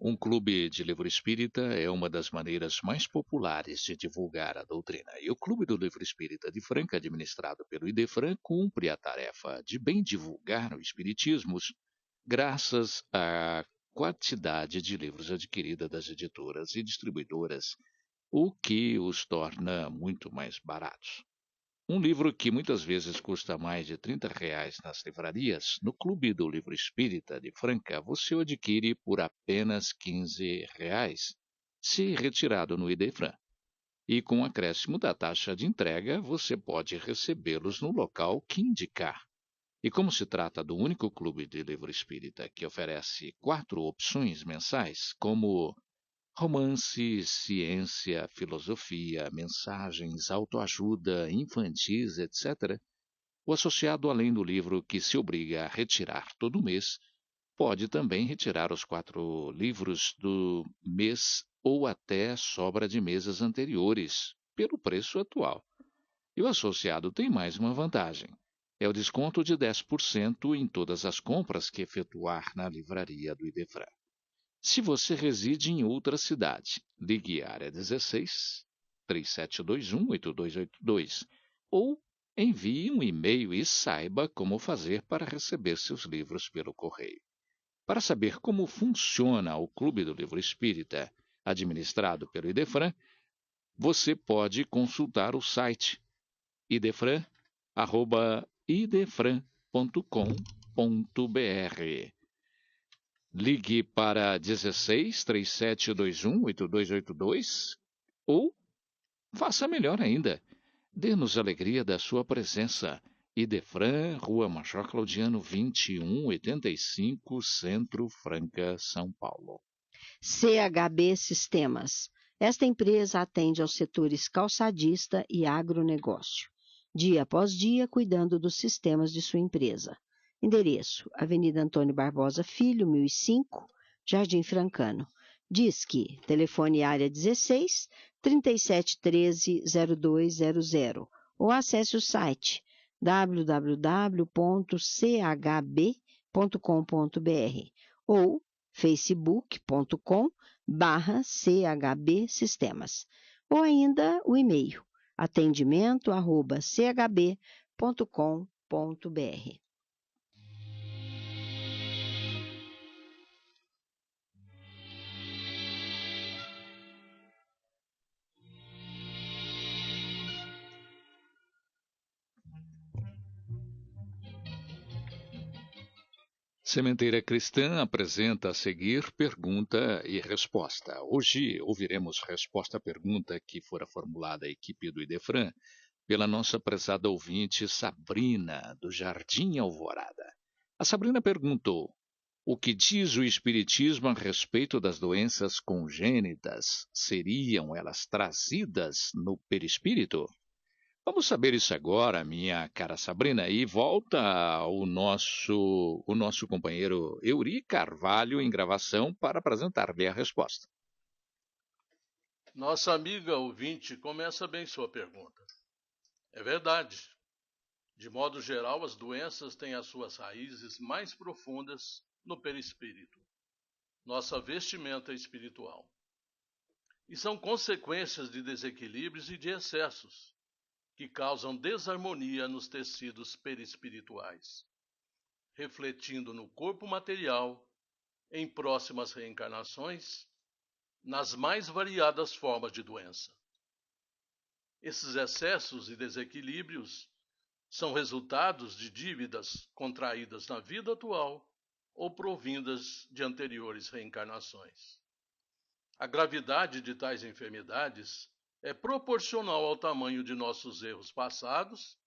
Um clube de livro espírita é uma das maneiras mais populares de divulgar a doutrina. E o Clube do Livro Espírita de Franca, administrado pelo Idefran, cumpre a tarefa de bem divulgar o espiritismo, graças à quantidade de livros adquirida das editoras e distribuidoras, o que os torna muito mais baratos. Um livro que muitas vezes custa mais de R$30 nas livrarias, no Clube do Livro Espírita de Franca você o adquire por apenas R$15, se retirado no Idefran. E com o acréscimo da taxa de entrega, você pode recebê-los no local que indicar. E como se trata do único clube de livro espírita que oferece 4 opções mensais, como romance, ciência, filosofia, mensagens, autoajuda, infantis, etc., o associado, além do livro que se obriga a retirar todo mês, pode também retirar os 4 livros do mês ou até sobra de meses anteriores, pelo preço atual. E o associado tem mais uma vantagem. É o desconto de 10% em todas as compras que efetuar na livraria do Idefran. Se você reside em outra cidade, ligue área 16 3721-8282 ou envie um e-mail e saiba como fazer para receber seus livros pelo correio. Para saber como funciona o Clube do Livro Espírita, administrado pelo Idefran, você pode consultar o site idefran.com.br. Ligue para 16 3721-8282 ou faça melhor ainda. Dê-nos alegria da sua presença. Idefran, Rua Major Claudiano 2185, Centro Franca, São Paulo. CHB Sistemas. Esta empresa atende aos setores calçadista e agronegócio, dia após dia cuidando dos sistemas de sua empresa. Endereço: Avenida Antônio Barbosa Filho, 1005, Jardim Francano. Disque, telefone área 16 3713 0200 ou acesse o site www.chb.com.br ou facebook.com/CHB Sistemas, ou ainda o e-mail atendimento@chb.com.br. Sementeira Cristã apresenta a seguir pergunta e resposta. Hoje ouviremos resposta à pergunta que fora formulada à equipe do Idefran pela nossa prezada ouvinte Sabrina, do Jardim Alvorada. A Sabrina perguntou: o que diz o Espiritismo a respeito das doenças congênitas? Seriam elas trazidas no perispírito? Vamos saber isso agora, minha cara Sabrina, e volta o nosso companheiro Euri Carvalho em gravação para apresentar-lhe a resposta. Nossa amiga ouvinte começa bem sua pergunta. É verdade. De modo geral, as doenças têm as suas raízes mais profundas no perispírito, nossa vestimenta espiritual. E são consequências de desequilíbrios e de excessos, que causam desarmonia nos tecidos perispirituais, refletindo no corpo material, em próximas reencarnações, nas mais variadas formas de doença. Esses excessos e desequilíbrios são resultados de dívidas contraídas na vida atual ou provindas de anteriores reencarnações. A gravidade de tais enfermidades é proporcional ao tamanho de nossos erros passados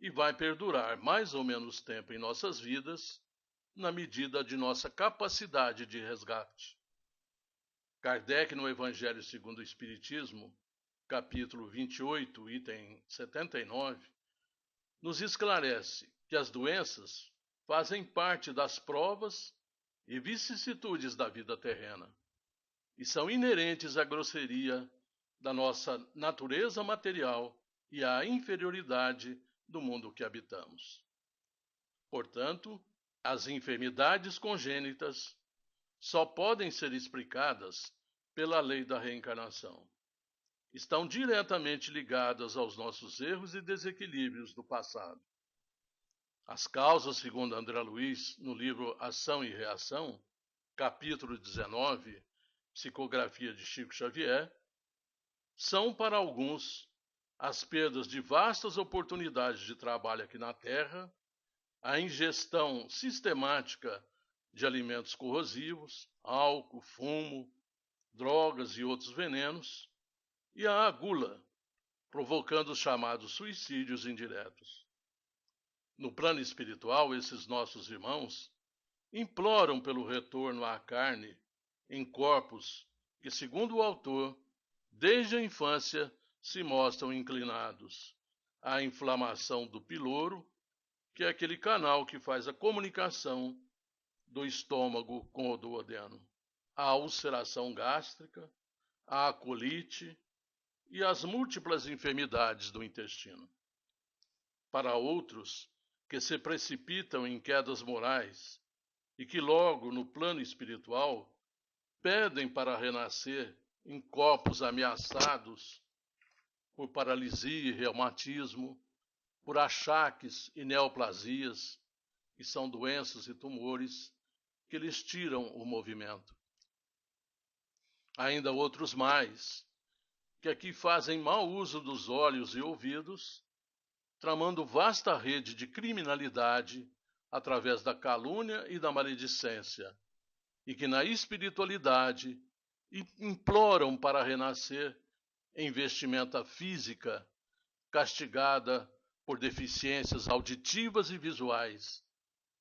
e vai perdurar mais ou menos tempo em nossas vidas, na medida de nossa capacidade de resgate. Kardec, no Evangelho segundo o Espiritismo, capítulo 28, item 79, nos esclarece que as doenças fazem parte das provas e vicissitudes da vida terrena e são inerentes à grosseria da nossa natureza material e à inferioridade do mundo que habitamos. Portanto, as enfermidades congênitas só podem ser explicadas pela lei da reencarnação. Estão diretamente ligadas aos nossos erros e desequilíbrios do passado. As causas, segundo André Luiz, no livro Ação e Reação, capítulo 19, Psicografia de Chico Xavier, são para alguns as perdas de vastas oportunidades de trabalho aqui na Terra, a ingestão sistemática de alimentos corrosivos, álcool, fumo, drogas e outros venenos, e a gula, provocando os chamados suicídios indiretos. No plano espiritual, esses nossos irmãos imploram pelo retorno à carne em corpos que, segundo o autor, desde a infância se mostram inclinados à inflamação do piloro, que é aquele canal que faz a comunicação do estômago com o duodeno, à ulceração gástrica, à colite e às múltiplas enfermidades do intestino. Para outros, que se precipitam em quedas morais e que logo no plano espiritual pedem para renascer em corpos ameaçados por paralisia e reumatismo, por achaques e neoplasias, que são doenças e tumores que lhes tiram o movimento. Ainda outros mais, que aqui fazem mau uso dos olhos e ouvidos, tramando vasta rede de criminalidade através da calúnia e da maledicência, e que na espiritualidade imploram para renascer em vestimenta física castigada por deficiências auditivas e visuais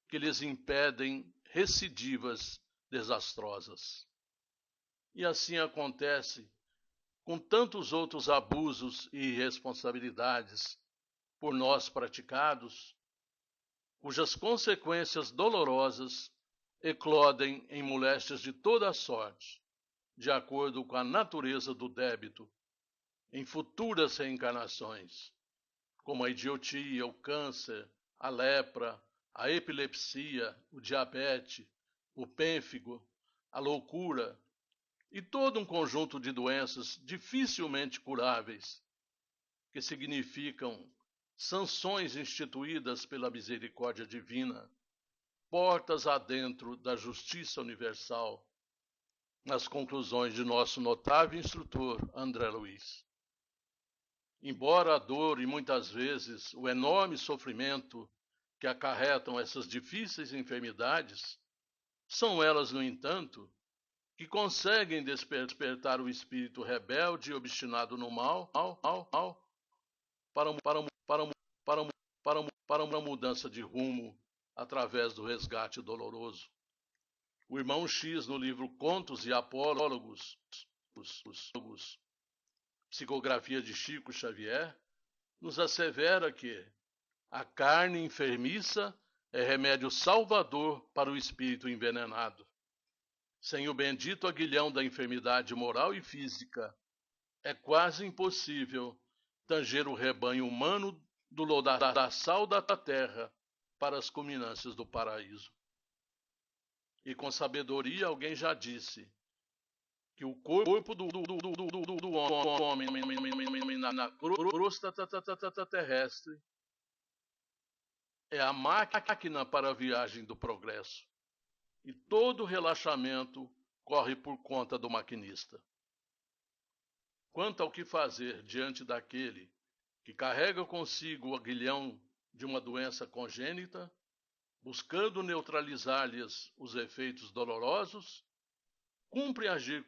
que lhes impedem recidivas desastrosas. E assim acontece com tantos outros abusos e irresponsabilidades por nós praticados, cujas consequências dolorosas eclodem em moléstias de toda a sorte, de acordo com a natureza do débito, em futuras reencarnações, como a idiotia, o câncer, a lepra, a epilepsia, o diabetes, o pênfigo, a loucura e todo um conjunto de doenças dificilmente curáveis, que significam sanções instituídas pela misericórdia divina, portas adentro da justiça universal, nas conclusões de nosso notável instrutor André Luiz. Embora a dor e muitas vezes o enorme sofrimento que acarretam essas difíceis enfermidades, são elas, no entanto, que conseguem despertar o espírito rebelde e obstinado no mal para uma mudança de rumo através do resgate doloroso. O irmão X, no livro Contos e Apólogos, psicografia de Chico Xavier, nos assevera que a carne enfermiça é remédio salvador para o espírito envenenado. Sem o bendito aguilhão da enfermidade moral e física, é quase impossível tanger o rebanho humano do lodaçal da terra para as culminâncias do paraíso. E com sabedoria alguém já disse que o corpo do homem na crosta terrestre é a máquina para a viagem do progresso, e todo relaxamento corre por conta do maquinista. Quanto ao que fazer diante daquele que carrega consigo o aguilhão de uma doença congênita, buscando neutralizar-lhes os efeitos dolorosos, cumpre agir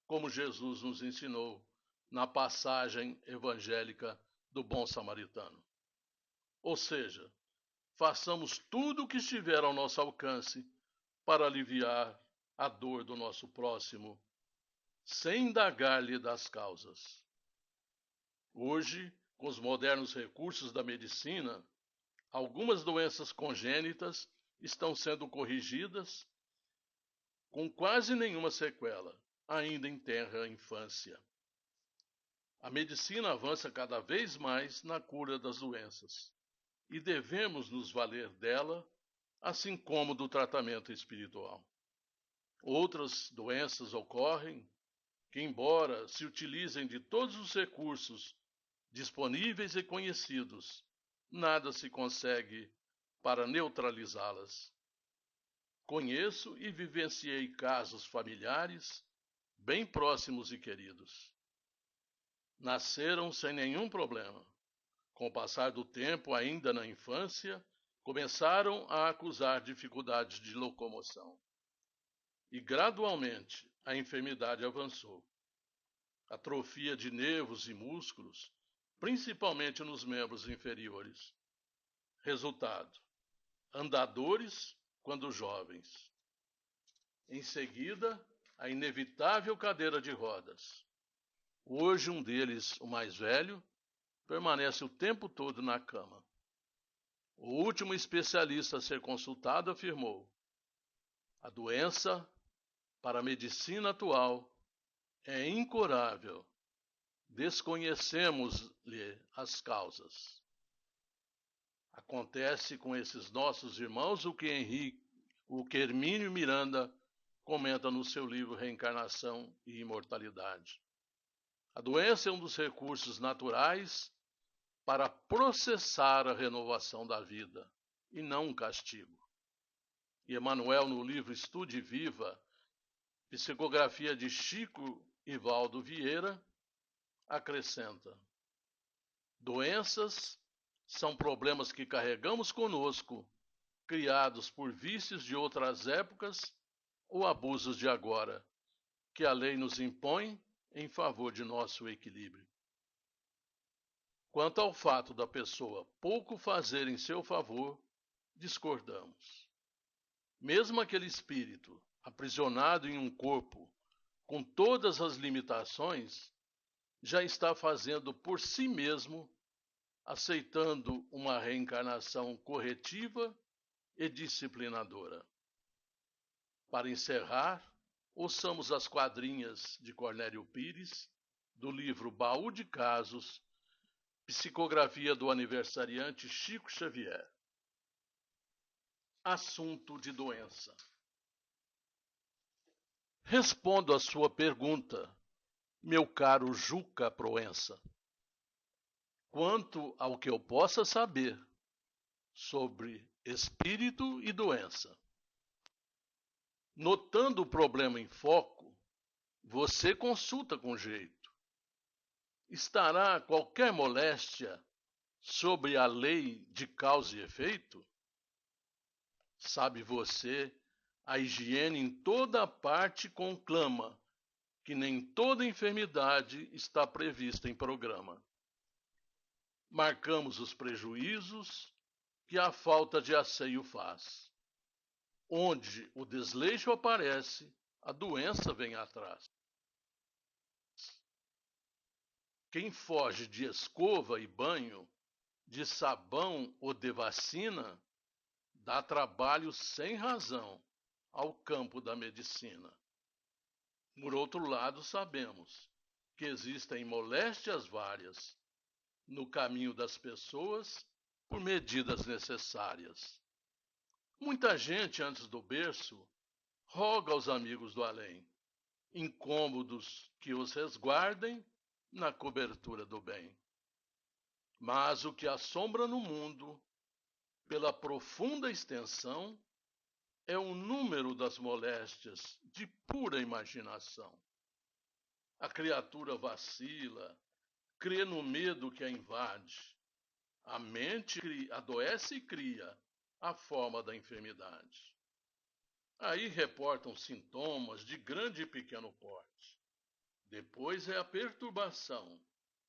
como Jesus nos ensinou na passagem evangélica do bom samaritano. Ou seja, façamos tudo o que estiver ao nosso alcance para aliviar a dor do nosso próximo, sem indagar-lhe das causas. Hoje, com os modernos recursos da medicina, algumas doenças congênitas estão sendo corrigidas com quase nenhuma sequela, ainda em tenra infância. A medicina avança cada vez mais na cura das doenças, e devemos nos valer dela, assim como do tratamento espiritual. Outras doenças ocorrem que, embora se utilizem de todos os recursos disponíveis e conhecidos, nada se consegue para neutralizá-las. Conheço e vivenciei casos familiares bem próximos e queridos. Nasceram sem nenhum problema. Com o passar do tempo, ainda na infância, começaram a acusar dificuldades de locomoção. E gradualmente a enfermidade avançou. Atrofia de nervos e músculos, principalmente nos membros inferiores. Resultado: andadores quando jovens. Em seguida, a inevitável cadeira de rodas. Hoje, um deles, o mais velho, permanece o tempo todo na cama. O último especialista a ser consultado afirmou: a doença, para a medicina atual, é incurável. Desconhecemos-lhe as causas. Acontece com esses nossos irmãos o que Hermínio Miranda comenta no seu livro Reencarnação e Imortalidade. A doença é um dos recursos naturais para processar a renovação da vida, e não um castigo. E Emmanuel, no livro Estude Viva, psicografia de Chico Ivaldo Vieira, acrescenta: doenças são problemas que carregamos conosco, criados por vícios de outras épocas ou abusos de agora, que a lei nos impõe em favor de nosso equilíbrio. Quanto ao fato da pessoa pouco fazer em seu favor, discordamos. Mesmo aquele espírito aprisionado em um corpo com todas as limitações, já está fazendo por si mesmo, aceitando uma reencarnação corretiva e disciplinadora. Para encerrar, ouçamos as quadrinhas de Cornélio Pires, do livro Baú de Casos, psicografia do aniversariante Chico Xavier. Assunto de doença. Respondo à sua pergunta, meu caro Juca Proença. Quanto ao que eu possa saber sobre espírito e doença. Notando o problema em foco, você consulta com jeito. Estará qualquer moléstia sobre a lei de causa e efeito? Sabe você, a higiene em toda parte conclama que nem toda enfermidade está prevista em programa. Marcamos os prejuízos que a falta de asseio faz. Onde o desleixo aparece, a doença vem atrás. Quem foge de escova e banho, de sabão ou de vacina, dá trabalho sem razão ao campo da medicina. Por outro lado, sabemos que existem moléstias várias no caminho das pessoas por medidas necessárias. Muita gente, antes do berço, roga aos amigos do além, incômodos que os resguardem na cobertura do bem. Mas o que assombra no mundo, pela profunda extensão, é o número das moléstias de pura imaginação. A criatura vacila, crê no medo que a invade. A mente adoece e cria a forma da enfermidade. Aí reportam sintomas de grande e pequeno porte. Depois é a perturbação,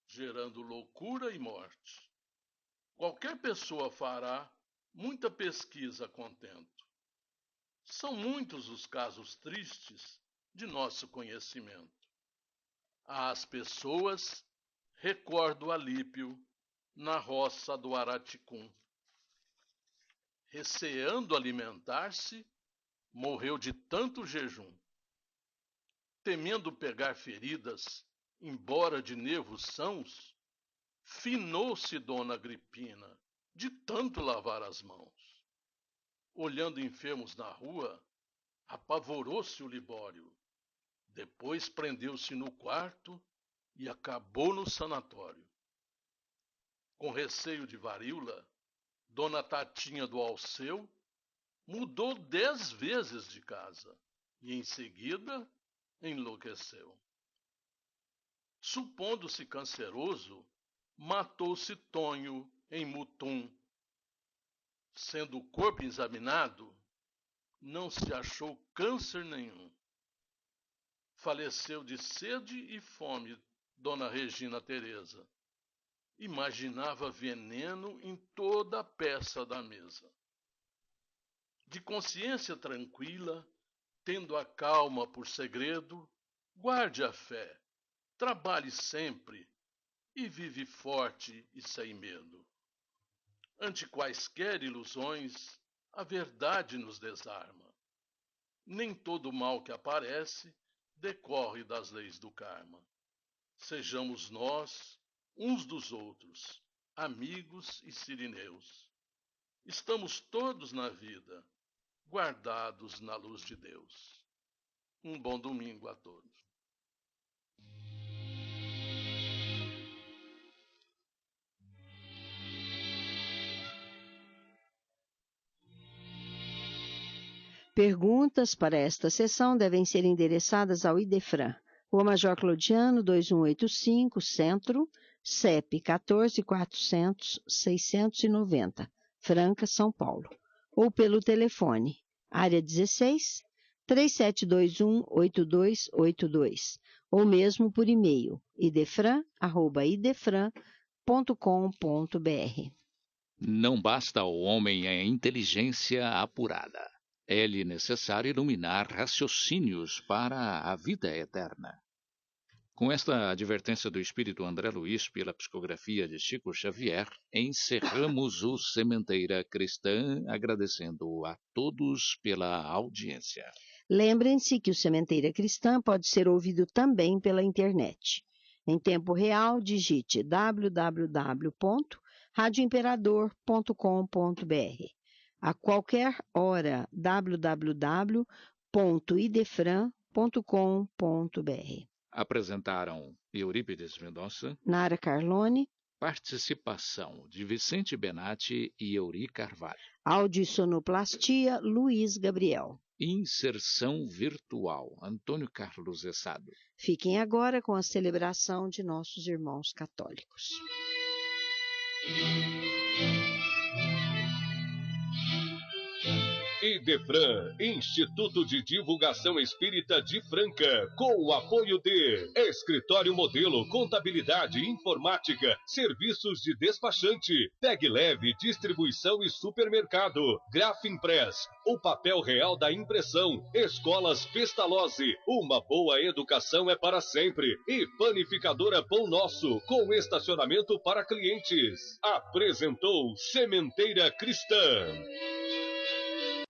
gerando loucura e morte. Qualquer pessoa fará muita pesquisa a contento. São muitos os casos tristes de nosso conhecimento. Às pessoas recordo Alípio na roça do Araticum. Receando alimentar-se, morreu de tanto jejum. Temendo pegar feridas, embora de nervos sãos, finou-se Dona Agripina, de tanto lavar as mãos. Olhando enfermos na rua, apavorou-se o Libório. Depois prendeu-se no quarto e acabou no sanatório. Com receio de varíola, Dona Tatinha do Alceu mudou 10 vezes de casa e, em seguida, enlouqueceu. Supondo-se canceroso, matou-se Tonho em Mutum. Sendo o corpo examinado, não se achou câncer nenhum. Faleceu de sede e fome Dona Regina Teresa. Imaginava veneno em toda a peça da mesa. De consciência tranquila, tendo a calma por segredo, guarde a fé, trabalhe sempre e vive forte e sem medo. Ante quaisquer ilusões, a verdade nos desarma. Nem todo mal que aparece decorre das leis do karma. Sejamos nós, uns dos outros, amigos e sirineus. Estamos todos na vida, guardados na luz de Deus. Um bom domingo a todos. Perguntas para esta sessão devem ser endereçadas ao IDEFRAN, Rua Major Clodiano, 2185, Centro, CEP 14.400.690, Franca, São Paulo, ou pelo telefone, área 16, 3721-8282, ou mesmo por e-mail, idefran@idefran.com.br. Não basta ao homem a inteligência apurada. É-lhe necessário iluminar raciocínios para a vida eterna. Com esta advertência do espírito André Luiz pela psicografia de Chico Xavier, encerramos o Sementeira Cristã, agradecendo a todos pela audiência. Lembrem-se que o Sementeira Cristã pode ser ouvido também pela internet. Em tempo real, digite www.radioimperador.com.br. A qualquer hora, www.idefran.com.br. Apresentaram Eurípides Mendonça, Nara Carlone, participação de Vicente Benatti e Euri Carvalho. áudio e sonoplastia, Luiz Gabriel. Inserção virtual, Antônio Carlos Essado. Fiquem agora com a celebração de nossos irmãos católicos. Idefran, Instituto de Divulgação Espírita de Franca, com o apoio de Escritório Modelo, Contabilidade, Informática, Serviços de Despachante, Peg Leve, Distribuição e Supermercado, Grafimpress, o papel real da impressão, Escolas Pestalozzi, uma boa educação é para sempre, e Panificadora Pão Nosso, com estacionamento para clientes. Apresentou Sementeira Cristã.